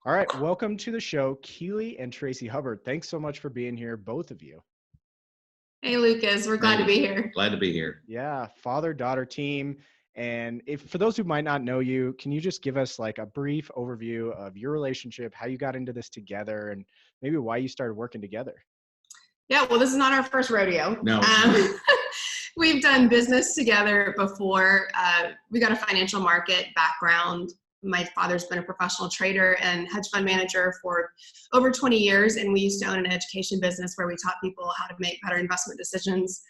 All right, welcome to the show, Keeley and Tracy Hubbard. Thanks so much for being here, both of you. Hey, Lucas, we're glad to be here. Glad to be here. Yeah, father-daughter team. And if for those who might not know you, can you just give us like a brief overview of your relationship, how you got into this together, and maybe why you started working together? Yeah, well, this is not our first rodeo. No. We've done business together before. We got a financial market background. My father's been a professional trader and hedge fund manager for over 20 years, and we used to own an education business where we taught people how to make better investment decisions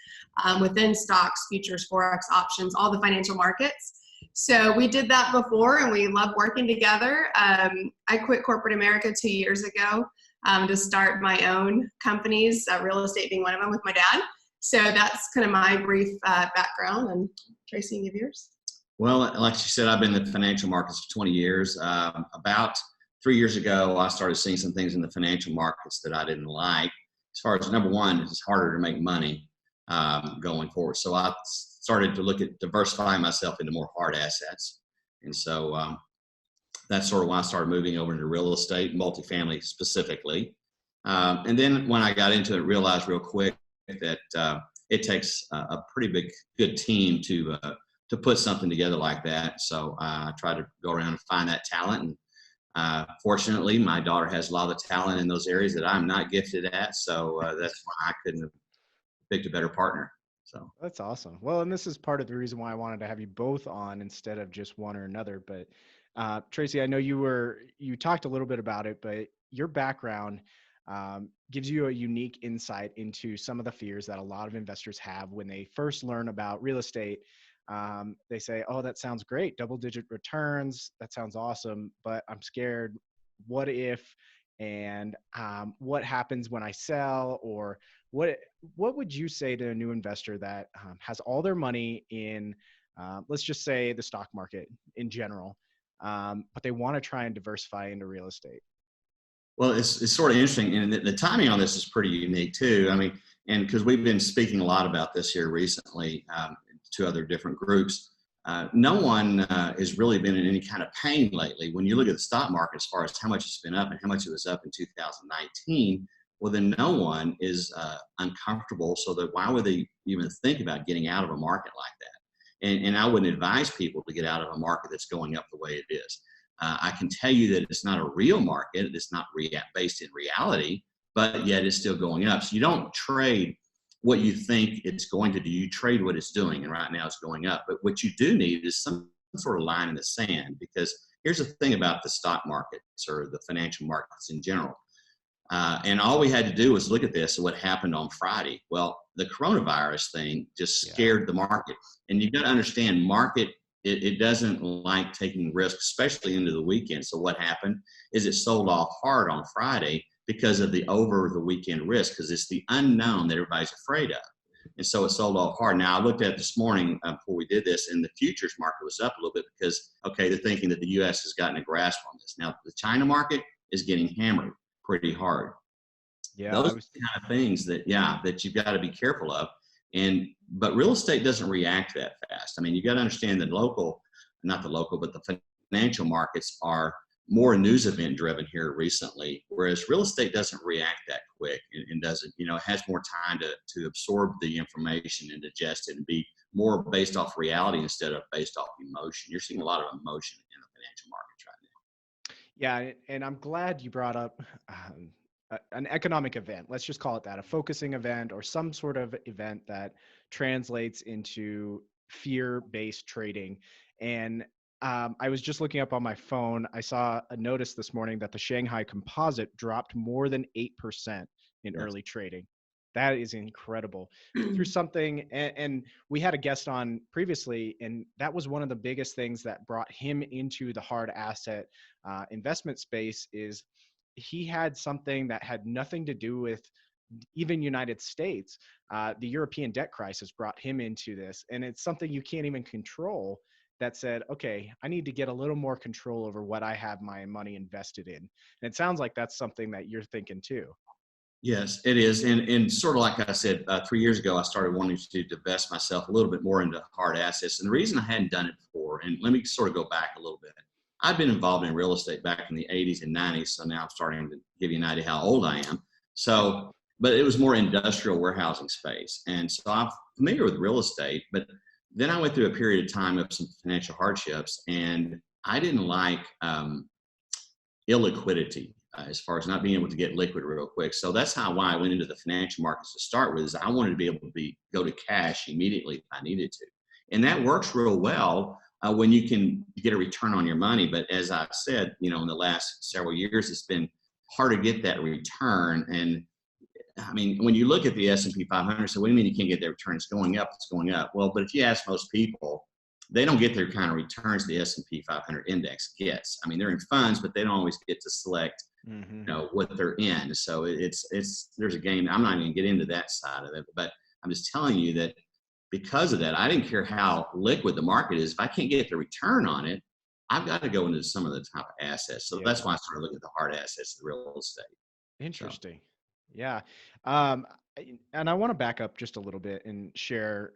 within stocks, futures, Forex, options, all the financial markets. So we did that before, and we love working together. I quit corporate America 2 years ago to start my own companies, real estate being one of them, with my dad. So that's kind of my brief background. And Tracy, give yours. Well, like you said, I've been in the financial markets for 20 years. About 3 years ago, I started seeing some things in the financial markets that I didn't like. As far as number one, it's harder to make money going forward. So I started to look at diversifying myself into more hard assets. And so that's sort of why I started moving over into real estate, multifamily specifically. And then when I got into it, realized real quick that it takes a pretty good team to put something together like that. So I try to go around and find that talent. And fortunately, my daughter has a lot of talent in those areas that I'm not gifted at. So that's why I couldn't have picked a better partner. So That's awesome. Well, and this is part of the reason why I wanted to have you both on instead of just one or another. But Tracy, I know you talked a little bit about it, but your background gives you a unique insight into some of the fears that a lot of investors have when they first learn about real estate. They say, oh, that sounds great. Double-digit returns. That sounds awesome, but I'm scared. What if, and what happens when I sell? Or what would you say to a new investor that has all their money in, let's just say the stock market in general, but they want to try and diversify into real estate? well, it's sort of interesting, and the timing on this is pretty unique too. I mean, and because we've been speaking a lot about this here recently to other different groups, no one has really been in any kind of pain lately. When you look at the stock market, as far as how much it's been up and how much it was up in 2019, well, then no one is uncomfortable. So that why would they even think about getting out of a market like that? And I wouldn't advise people to get out of a market that's going up the way it is. I can tell you that it's not a real market. It's not based in reality, but yet it's still going up. So you don't trade what you think it's going to do. You trade what it's doing, and right now it's going up. But what you do need is some sort of line in the sand, because here's the thing about the stock markets or the financial markets in general. And all we had to do was look at this and what happened on Friday. Well, the coronavirus thing just scared the market. And you've got to understand, market, it doesn't like taking risks, especially into the weekend. So what happened is it sold off hard on Friday because of the over the weekend risk, because it's the unknown that everybody's afraid of. And so it sold off hard. Now, I looked at it this morning before we did this, and the futures market was up a little bit because, okay, they're thinking that the U.S. has gotten a grasp on this. Now, the China market is getting hammered pretty hard. Yeah, those are the kind of things that you've got to be careful of. But real estate doesn't react that fast. I mean, you got to understand that the financial markets are more news event driven here recently, whereas real estate doesn't react that quick and doesn't, has more time to absorb the information and digest it and be more based off reality instead of based off emotion. You're seeing a lot of emotion in the financial markets right now. Yeah, and I'm glad you brought up an economic event. Let's just call it that, a focusing event or some sort of event that translates into fear-based trading. And I was just looking up on my phone. I saw a notice this morning that the Shanghai Composite dropped more than 8% in early trading. That is incredible. Through something, and we had a guest on previously, and that was one of the biggest things that brought him into the hard asset investment space. Is he had something that had nothing to do with even United States. The European debt crisis brought him into this, and it's something you can't even control, that said, okay, I need to get a little more control over what I have my money invested in. And it sounds like that's something that you're thinking too. Yes, it is. And sort of like I said, 3 years ago, I started wanting to divest myself a little bit more into hard assets. And the reason I hadn't done it before, and let me sort of go back a little bit. I've been involved in real estate back in the 80s and 90s. So now I'm starting to give you an idea how old I am. So, but it was more industrial warehousing space. And so I'm familiar with real estate, but then I went through a period of time of some financial hardships, and I didn't like illiquidity as far as not being able to get liquid real quick. So that's why I went into the financial markets to start with, is I wanted to be able to go to cash immediately if I needed to. And that works real well when you can get a return on your money. But as I said, in the last several years, it's been hard to get that return. And I mean, when you look at the S&P 500, so what do you mean you can't get that return? It's going up, it's going up. Well, but if you ask most people, they don't get their kind of returns the S&P 500 index gets. I mean, they're in funds, but they don't always get to select, what they're in. So there's a game. I'm not even get into that side of it, but I'm just telling you that because of that, I didn't care how liquid the market is. If I can't get the return on it, I've got to go into some of the top assets. So that's why I started looking at the hard assets of real estate. Interesting. Yeah. And I want to back up just a little bit and share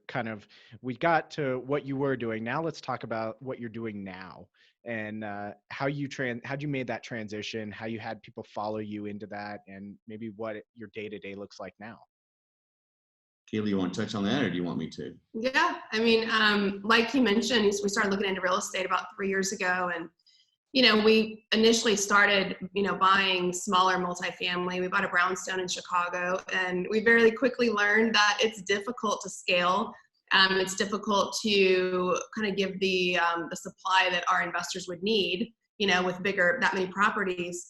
we got to what you were doing. Now let's talk about what you're doing now, and how you made that transition, how you had people follow you into that, and maybe what your day-to-day looks like now. Keeley, you want to touch on that, or do you want me to? Yeah. I mean, like you mentioned, we started looking into real estate about 3 years ago, and we initially started, buying smaller multifamily. We bought a brownstone in Chicago, and we very quickly learned that it's difficult to scale. It's difficult to kind of give the supply that our investors would need, with that many properties,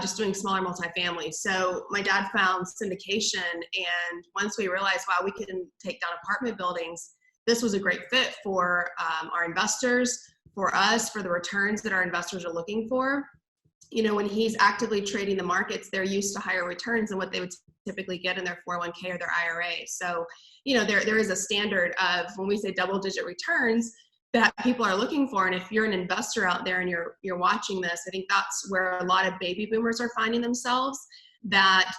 just doing smaller multifamily. So my dad found syndication, and once we realized, wow, we can take down apartment buildings, this was a great fit for our investors, for us, for the returns that our investors are looking for. When he's actively trading the markets, they're used to higher returns than what they would typically get in their 401k or their IRA. So, there is a standard of, when we say double-digit returns, that people are looking for. And if you're an investor out there and you're watching this, I think that's where a lot of baby boomers are finding themselves, that,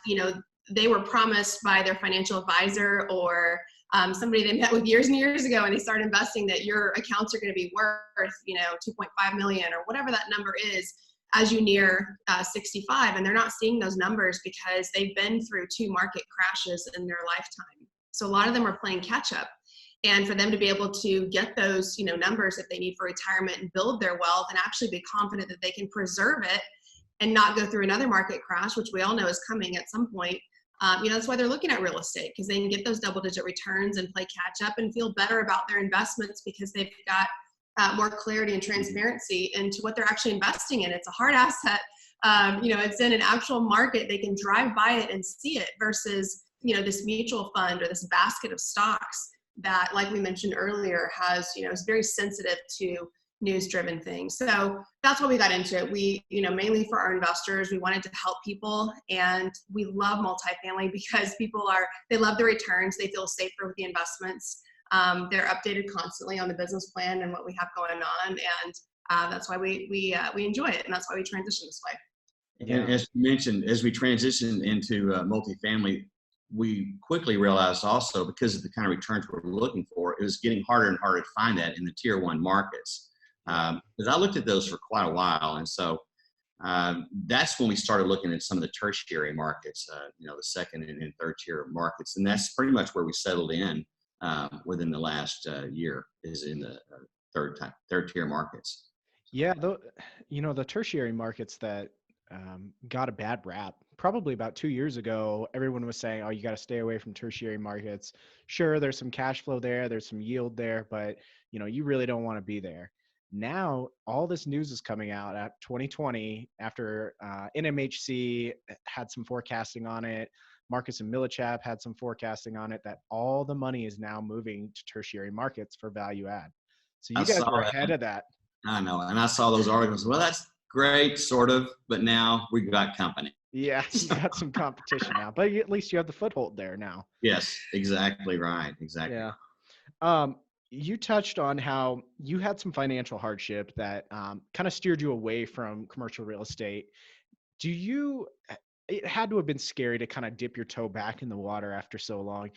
they were promised by their financial advisor or somebody they met with years and years ago, and they start investing, that your accounts are going to be worth, 2.5 million or whatever that number is as you near 65. And they're not seeing those numbers because they've been through 2 market crashes in their lifetime. So a lot of them are playing catch up. And for them to be able to get those, numbers that they need for retirement and build their wealth and actually be confident that they can preserve it and not go through another market crash, which we all know is coming at some point. That's why they're looking at real estate, because they can get those double-digit returns and play catch up and feel better about their investments because they've got more clarity and transparency into what they're actually investing in. It's a hard asset. It's in an actual market. They can drive by it and see it versus, this mutual fund or this basket of stocks that, like we mentioned earlier, has, is very sensitive to news-driven things. So that's what we got into it. We, mainly for our investors, we wanted to help people, and we love multifamily because they love the returns. They feel safer with the investments. They're updated constantly on the business plan and what we have going on. And that's why we enjoy it. And that's why we transition this way. And as you mentioned, as we transitioned into multifamily, we quickly realized also, because of the kind of returns we're looking for, it was getting harder and harder to find that in the tier 1 markets. Because I looked at those for quite a while. And so that's when we started looking at some of the tertiary markets, the second and third tier markets. And that's pretty much where we settled in within the last year, is in the third tier markets. Yeah. The tertiary markets that got a bad rap probably about 2 years ago, everyone was saying, oh, you got to stay away from tertiary markets. Sure, there's some cash flow there, there's some yield there, but you really don't want to be there. Now, all this news is coming out at 2020 after NMHC had some forecasting on it. Marcus and Millichap had some forecasting on it, that all the money is now moving to tertiary markets for value add. So you guys were ahead of that. I know. And I saw those articles. Well, that's great, sort of, but now we've got company. Yeah, you got some competition now, but at least you have the foothold there now. Yes, exactly right. Exactly. Yeah. You touched on how you had some financial hardship that kind of steered you away from commercial real estate. It had to have been scary to kind of dip your toe back in the water after so long.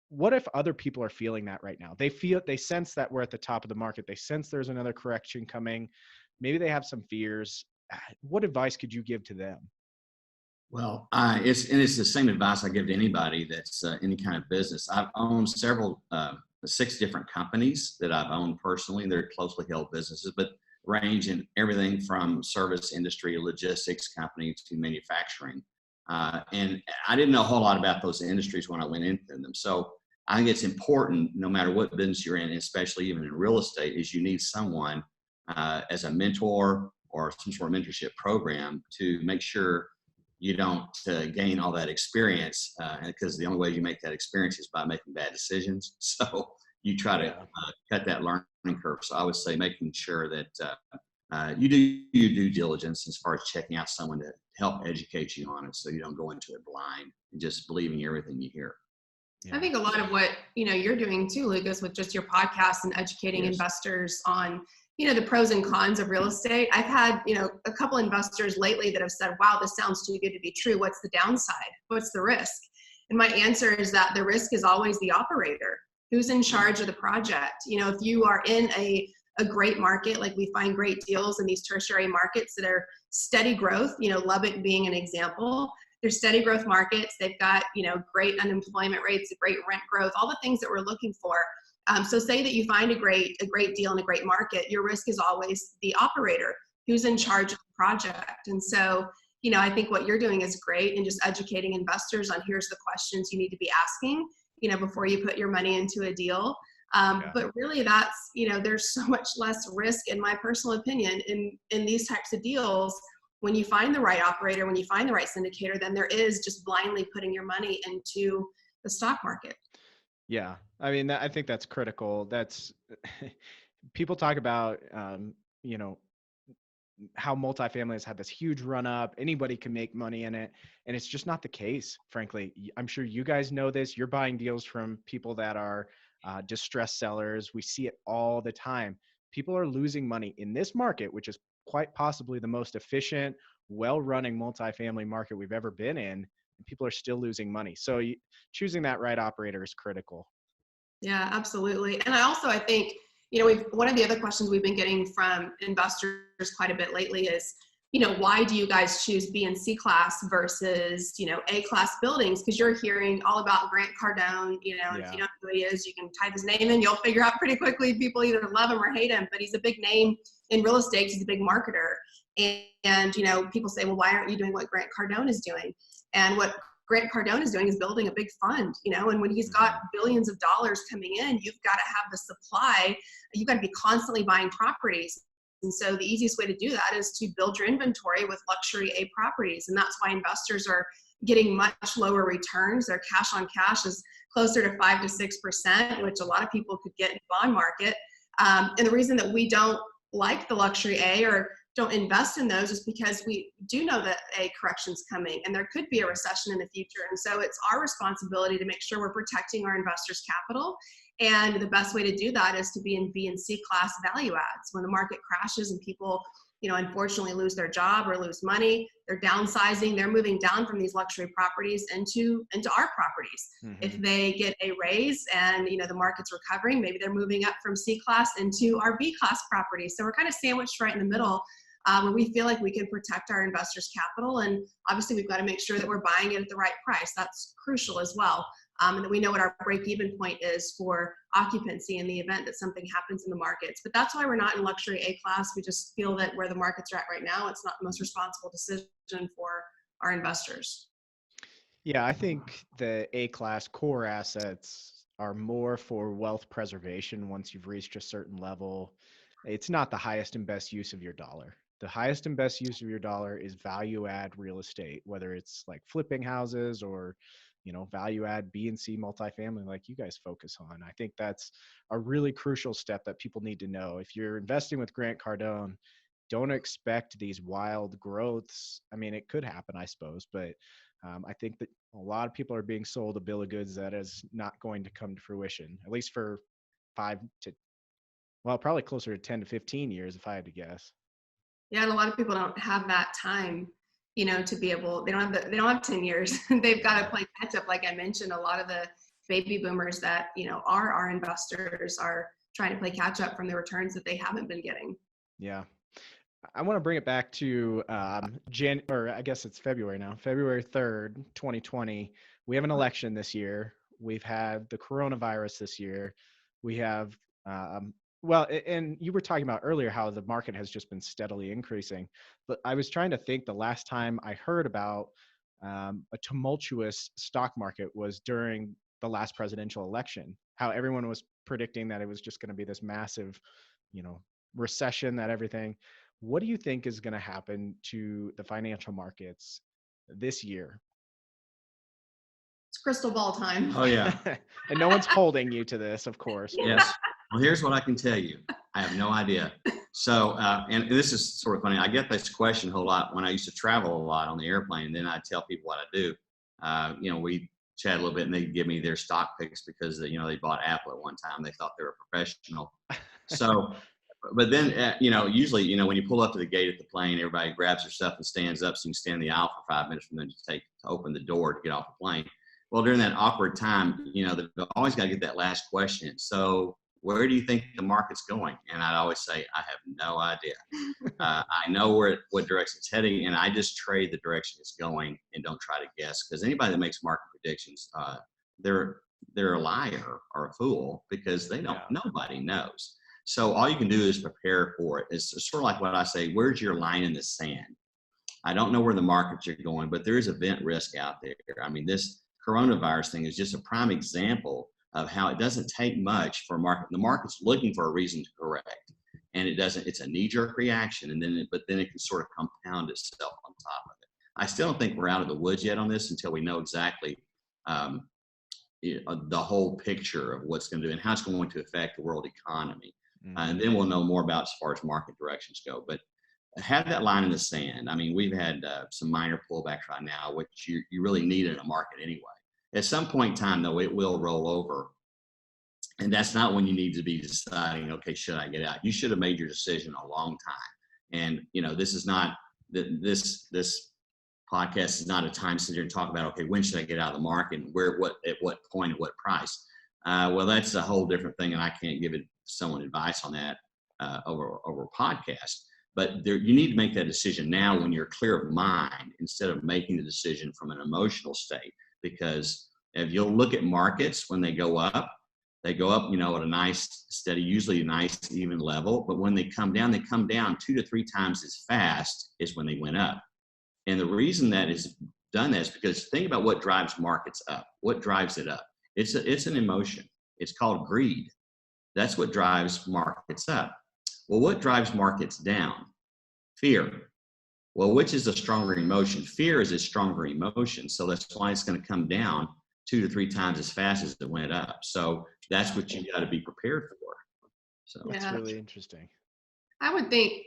What if other people are feeling that right now? They sense that we're at the top of the market. They sense there's another correction coming. maybe they have some fears. What advice could you give to them? Well, it's the same advice I give to anybody that's any kind of business. I've owned several, 6 different companies that I've owned personally. They're closely held businesses, but range in everything from service industry, logistics companies to manufacturing. And I didn't know a whole lot about those industries when I went into them. So I think it's important, no matter what business you're in, especially even in real estate, is you need someone as a mentor or some sort of mentorship program to make sure you don't gain all that experience, because the only way you make that experience is by making bad decisions. So you try to cut that learning curve. So I would say making sure that you do your due diligence as far as checking out someone to help educate you on it, so you don't go into it blind and just believing everything you hear. I think a lot of what, you're doing too, Lucas, with just your podcast and educating Yes. investors on, the pros and cons of real estate. I've had, a couple investors lately that have said, wow, this sounds too good to be true. What's the downside? What's the risk? And my answer is that the risk is always the operator. Who's in charge of the project? If you are in a great market, like we find great deals in these tertiary markets that are steady growth, Lubbock being an example. They're steady growth markets. They've got, great unemployment rates, great rent growth, all the things that we're looking for. So say that you find a great deal in a great market, your risk is always the operator who's in charge of the project. And so, I think what you're doing is great, and just educating investors on here's the questions you need to be asking, before you put your money into a deal. But really that's, there's so much less risk, in my personal opinion, in these types of deals. When you find the right operator, when you find the right syndicator, then there is just blindly putting your money into the stock market. Yeah. I mean, I think that's critical. That's people talk about, how multifamily has had this huge run up. Anybody can make money in it. And it's just not the case, frankly. I'm sure you guys know this. You're buying deals from people that are distressed sellers. We see it all the time. People are losing money in this market, which is quite possibly the most efficient, well-running multifamily market we've ever been in. And people are still losing money. So choosing that right operator is critical. Yeah, absolutely. And I think, one of the other questions we've been getting from investors quite a bit lately is, why do you guys choose B and C class versus, A class buildings? Because you're hearing all about Grant Cardone, If you don't know who he is, you can type his name in, you'll figure out pretty quickly. People either love him or hate him, but he's a big name in real estate. He's a big marketer. And people say, well, why aren't you doing what Grant Cardone is doing? And what Grant Cardone is doing is building a big fund, and when he's got billions of dollars coming in, you've got to have the supply. You've got to be constantly buying properties. And so the easiest way to do that is to build your inventory with luxury A properties. And that's why investors are getting much lower returns. Their cash on cash is closer to 5 to 6%, which a lot of people could get in the bond market. And the reason that we don't like the luxury A or don't invest in those is because we do know that a correction's coming and there could be a recession in the future. And so it's our responsibility to make sure we're protecting our investors' capital. And the best way to do that is to be in B and C class value adds. When the market crashes and people, unfortunately lose their job or lose money, they're downsizing, they're moving down from these luxury properties into our properties. Mm-hmm. If they get a raise and, the market's recovering, maybe they're moving up from C class into our B class properties. So we're kind of sandwiched right in the middle, where we feel like we can protect our investors' capital. And obviously we've got to make sure that we're buying it at the right price. That's crucial as well. And that we know what our break-even point is for occupancy in the event that something happens in the markets. But that's why we're not in luxury A class. We just feel that where the markets are at right now, it's not the most responsible decision for our investors. Yeah, I think the A class core assets are more for wealth preservation once you've reached a certain level. It's not the highest and best use of your dollar. The highest and best use of your dollar is value add real estate, whether it's like flipping houses or value add B and C multifamily like you guys focus on. I think that's a really crucial step that people need to know. If you're investing with Grant Cardone, don't expect these wild growths. I mean, it could happen, I suppose, but I think that a lot of people are being sold a bill of goods that is not going to come to fruition, at least for probably closer to 10 to 15 years, if I had to guess. Yeah, and a lot of people don't have that time, to be able, they don't have 10 years. They've got to play catch up. Like I mentioned, a lot of the baby boomers that, are our investors are trying to play catch up from the returns that they haven't been getting. Yeah. I want to bring it back to or I guess it's February now, February 3rd, 2020. We have an election this year. We've had the coronavirus this year. We have, and you were talking about earlier how the market has just been steadily increasing. But I was trying to think the last time I heard about a tumultuous stock market was during the last presidential election, how everyone was predicting that it was just going to be this massive, recession, that everything. What do you think is going to happen to the financial markets this year? It's crystal ball time. Oh yeah. And no one's holding you to this, of course. Yes. Well, here's what I can tell you. I have no idea. So, and this is sort of funny. I get this question a whole lot when I used to travel a lot on the airplane. Then I tell people what I do. We chat a little bit, and they give me their stock picks because they bought Apple at one time. They thought they were professional. So, but then usually when you pull up to the gate at the plane, everybody grabs their stuff and stands up, so you can stand in the aisle for 5 minutes, and then to open the door to get off the plane. Well, during that awkward time, they've always got to get that last question. So, where do you think the market's going? And I'd always say, I have no idea. I know what direction it's heading, and I just trade the direction it's going and don't try to guess. Because anybody that makes market predictions, they're a liar or a fool because they don't. Yeah. Nobody knows. So all you can do is prepare for it. It's sort of like what I say, where's your line in the sand? I don't know where the markets are going, but there is event risk out there. I mean, this coronavirus thing is just a prime example of how it doesn't take much for a market. The market's looking for a reason to correct, and it doesn't. It's a knee-jerk reaction, but then it can sort of compound itself on top of it. I still don't think we're out of the woods yet on this until we know exactly the whole picture of what's going to do and how it's going to affect the world economy. Mm-hmm. And then we'll know more about as far as market directions go. But have that line in the sand. I mean, we've had some minor pullbacks right now, which you really need in a market anyway. At some point in time, though, it will roll over. And that's not when you need to be deciding, okay, should I get out? You should have made your decision a long time. And, this is not, this podcast is not a time to sit here and talk about, okay, when should I get out of the market and at what point, at what price? Well, that's a whole different thing, and I can't give someone advice on that over a podcast. But you need to make that decision now when you're clear of mind instead of making the decision from an emotional state. Because if you'll look at markets when they go up, at a nice, steady, usually a nice, even level. But when they come down 2 to 3 times as fast as when they went up. And the reason that is done that is because think about what drives markets up. What drives it up? It's an emotion. It's called greed. That's what drives markets up. Well, what drives markets down? Fear. Well, which is a stronger emotion? Fear is a stronger emotion. So that's why it's going to come down 2 to 3 times as fast as it went up. So that's what you got to be prepared for. So that's really interesting. I would think,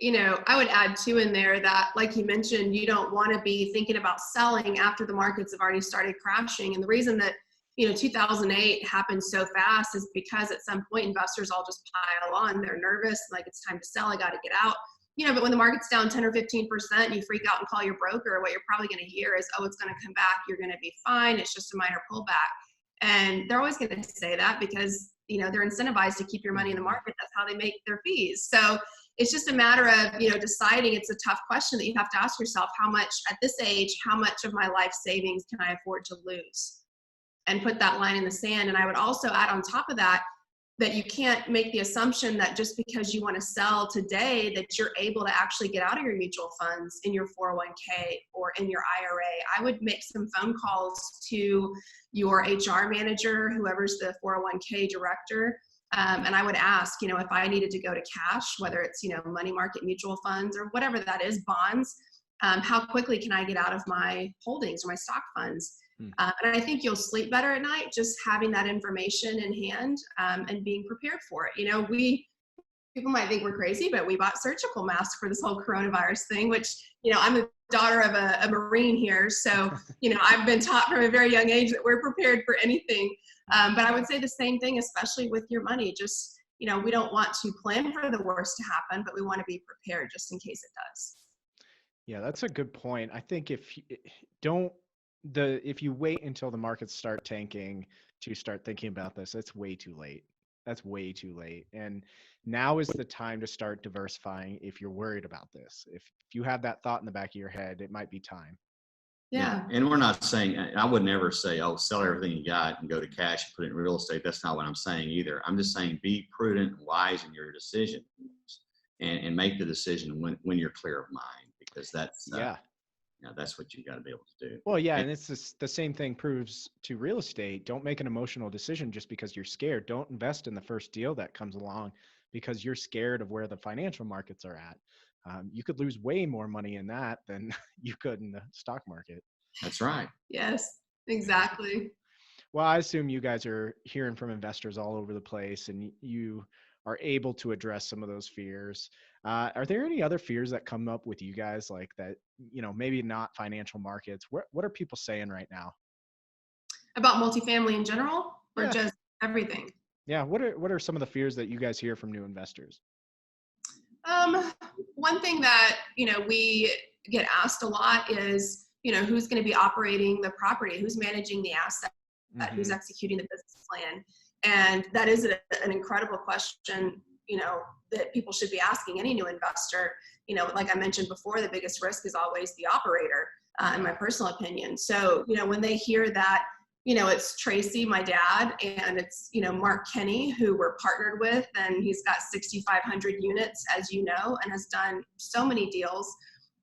I would add too in there that, like you mentioned, you don't want to be thinking about selling after the markets have already started crashing. And the reason that 2008 happened so fast is because at some point investors all just pile on. They're nervous, like it's time to sell, I got to get out. But when the market's down 10 or 15%, you freak out and call your broker. What you're probably going to hear is, oh, it's going to come back. You're going to be fine. It's just a minor pullback. And they're always going to say that because, they're incentivized to keep your money in the market. That's how they make their fees. So it's just a matter of, deciding. It's a tough question that you have to ask yourself, how much at this age, how much of my life savings can I afford to lose? And put that line in the sand. And I would also add on top of that you can't make the assumption that just because you want to sell today that you're able to actually get out of your mutual funds in your 401k or in your IRA. I would make some phone calls to your HR manager, whoever's the 401k director, and I would ask, if I needed to go to cash, whether it's, money market mutual funds or whatever that is, bonds, how quickly can I get out of my holdings or my stock funds? And I think you'll sleep better at night just having that information in hand and being prepared for it. People might think we're crazy, but we bought surgical masks for this whole coronavirus thing, which, I'm the daughter of a Marine here. So, I've been taught from a very young age that we're prepared for anything. But I would say the same thing, especially with your money. Just, we don't want to plan for the worst to happen, but we want to be prepared just in case it does. Yeah, that's a good point. I think if you wait until the markets start tanking to start thinking about this, it's way too late. that's way too late. And now is the time to start diversifying if you're worried about this. If you have that thought in the back of your head, it might be time. Yeah. And we're not saying, I would never say, oh, sell everything you got and go to cash and put it in real estate. That's not what I'm saying either. I'm just saying be prudent and wise in your decisions and make the decision when you're clear of mind, because that's, that's what you got to be able to do. Well, yeah. And it's the same thing proves to real estate. Don't make an emotional decision just because you're scared. Don't invest in the first deal that comes along because you're scared of where the financial markets are at. You could lose way more money in that than you could in the stock market. That's right. Yes, exactly. Well, I assume you guys are hearing from investors all over the place and you are able to address some of those fears. Are there any other fears that come up with you guys like that, maybe not financial markets? What are people saying right now? About multifamily in general, or Yeah. just everything? Yeah. What are some of the fears that you guys hear from new investors? One thing that, we get asked a lot is, who's going to be operating the property, who's managing the asset, who's executing the business plan. And that is an incredible question, that people should be asking any new investor. Like I mentioned before, the biggest risk is always the operator, in my personal opinion. So, when they hear that, it's Tracy, my dad, and it's, Mark Kenny, who we're partnered with, and he's got 6,500 units, as you know, and has done so many deals.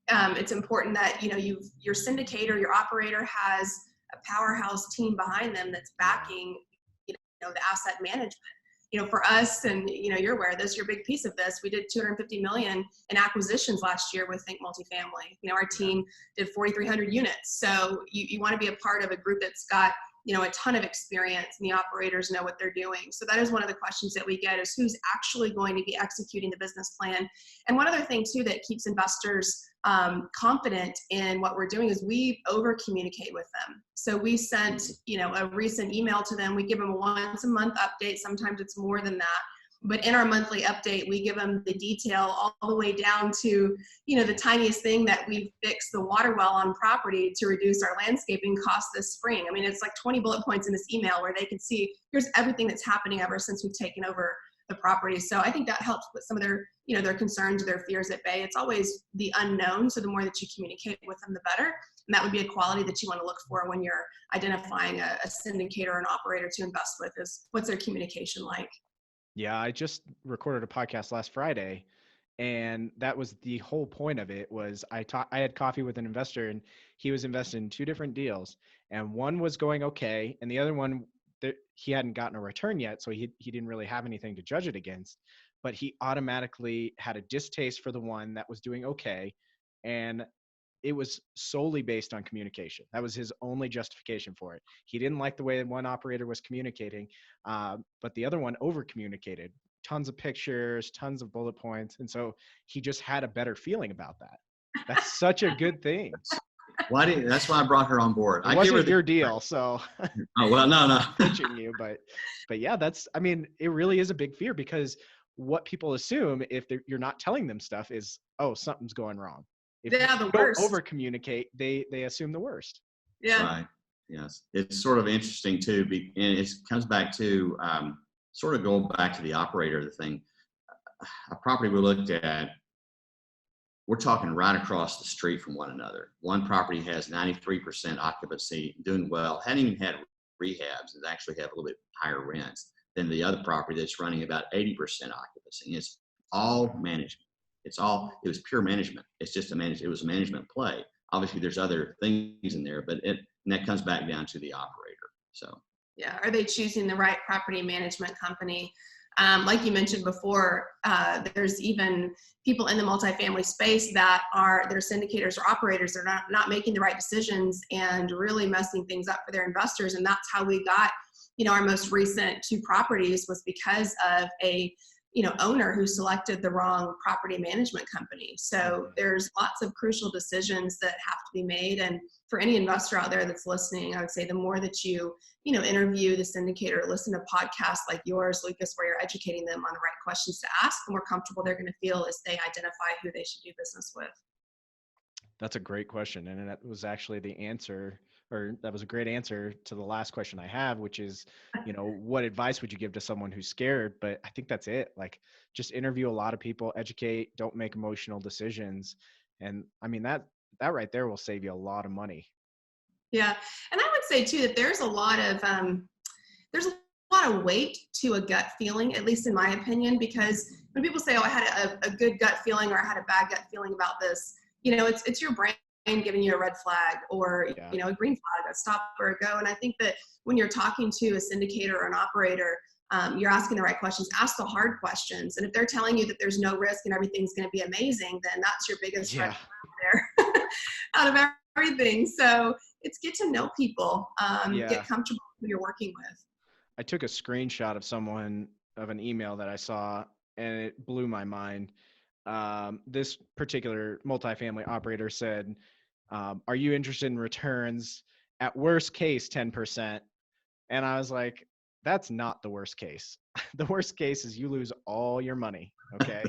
It's important that, your syndicator, your operator has a powerhouse team behind them that's backing, the asset management. For us, and, you're aware of this, you're a big piece of this. We did $250 million in acquisitions last year with Think Multifamily. Our team did 4,300 units. So you want to be a part of a group that's got, a ton of experience, and the operators know what they're doing. So that is one of the questions that we get, is who's actually going to be executing the business plan. And one other thing too that keeps investors confident in what we're doing is we over communicate with them. So we sent, a recent email to them. We give them a once a month update. Sometimes it's more than that. But in our monthly update, we give them the detail all the way down to, the tiniest thing that we fixed the water well on property to reduce our landscaping costs this spring. I mean, it's like 20 bullet points in this email where they can see here's everything that's happening ever since we've taken over the property. So I think that helps put some of their, their concerns or their fears at bay. It's always the unknown. So the more that you communicate with them, the better. And that would be a quality that you want to look for when you're identifying a syndicator or an operator to invest with, is what's their communication like? Yeah, I just recorded a podcast last Friday, and that was the whole point of it. Was I had coffee with an investor, and he was invested in two different deals, and one was going okay, and the other one, he hadn't gotten a return yet, so he didn't really have anything to judge it against, but he automatically had a distaste for the one that was doing okay, and it was solely based on communication. That was his only justification for it. He didn't like the way one operator was communicating, but the other one over communicated, tons of pictures, tons of bullet points. And so he just had a better feeling about that. That's such a good thing. That's why I brought her on board. It wasn't your deal, so. Oh, well, no. Pitching you, but yeah, it really is a big fear, because what people assume if you're not telling them stuff is, oh, something's going wrong. If the worst. Over communicate, they assume the worst. Yeah. Right. Yes. It's sort of interesting too, and it comes back to sort of going back to the operator thing. A property we looked at, we're talking right across the street from one another. One property has 93% occupancy, doing well, hadn't even had rehabs, and actually have a little bit higher rents than the other property that's running about 80% occupancy. It's all management. It was pure management. It's just it was a management play. Obviously there's other things in there, but and that comes back down to the operator. So. Yeah. Are they choosing the right property management company? Like you mentioned before, there's even people in the multifamily space that they're syndicators or operators. They're not making the right decisions and really messing things up for their investors. And that's how we got, our most recent two properties, was because of a owner who selected the wrong property management company. So there's lots of crucial decisions that have to be made. And for any investor out there that's listening, I would say the more that you interview the syndicator, listen to podcasts like yours, Lucas, where you're educating them on the right questions to ask, the more comfortable they're going to feel as they identify who they should do business with. That's a great question. And that was actually the answer, or that was a great answer to the last question I have, which is, what advice would you give to someone who's scared? But I think that's it. Like, just interview a lot of people, educate, don't make emotional decisions. And I mean, that right there will save you a lot of money. Yeah. And I would say too, that there's a lot of weight to a gut feeling, at least in my opinion, because when people say, oh, I had a good gut feeling, or I had a bad gut feeling about this, it's your brain giving you a red flag, or, Yeah. a green flag, a stop or a go. And I think that when you're talking to a syndicator or an operator, you're asking the right questions. Ask the hard questions. And if they're telling you that there's no risk and everything's going to be amazing, then that's your biggest red flag there out of everything. So it's get to know people, get comfortable with who you're working with. I took a screenshot of an email that I saw, and it blew my mind. This particular multifamily operator said, are you interested in returns? At worst case, 10%. And I was like, that's not the worst case. The worst case is you lose all your money. Okay.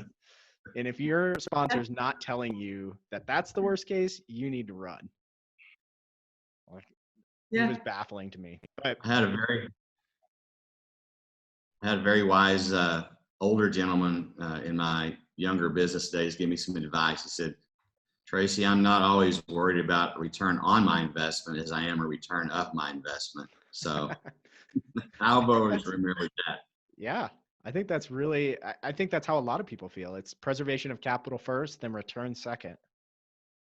And if your sponsor's not telling you that that's the worst case, you need to run. Like, it was baffling to me. But I had a very wise older gentleman in my younger business days give me some advice. He said, Tracy, I'm not always worried about return on my investment as I am a return of my investment. So I've always remembered that. Yeah, I think that's really, I think that's how a lot of people feel. It's preservation of capital first, then return second.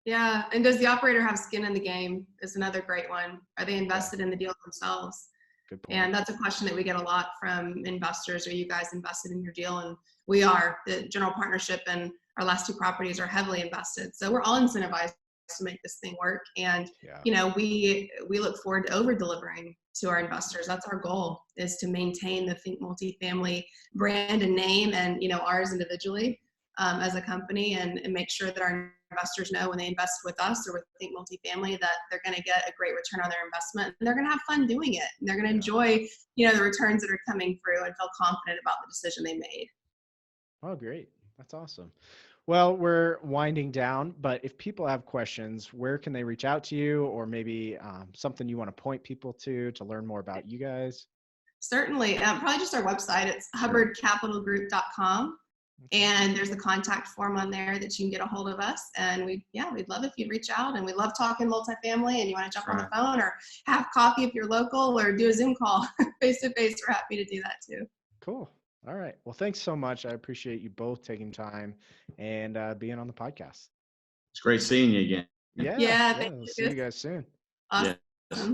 Yeah. And does the operator have skin in the game is another great one. Are they invested in the deal themselves? Good point. And that's a question that we get a lot from investors. Are you guys invested in your deal? And we are. The general partnership and our last two properties are heavily invested. So we're all incentivized to make this thing work. And, we look forward to over delivering to our investors. That's our goal, is to maintain the Think Multifamily brand and name, and, ours individually as a company, and make sure that our investors know when they invest with us or with Think Multifamily that they're going to get a great return on their investment, and they're going to have fun doing it, and they're going to enjoy, the returns that are coming through, and feel confident about the decision they made. Oh, great. That's awesome. Well, we're winding down, but if people have questions, where can they reach out to you, or maybe something you want to point people to learn more about you guys? Certainly. Probably just our website. It's hubbardcapitalgroup.com. And there's a contact form on there that you can get a hold of us. And we'd love if you'd reach out. And we love talking multifamily, and you want to jump on the phone or have coffee if you're local, or do a Zoom call face to face. We're happy to do that too. Cool. All right. Well, thanks so much. I appreciate you both taking time and being on the podcast. It's great seeing you again. Yeah. Thank We'll you. see you guys soon. Awesome. Yes.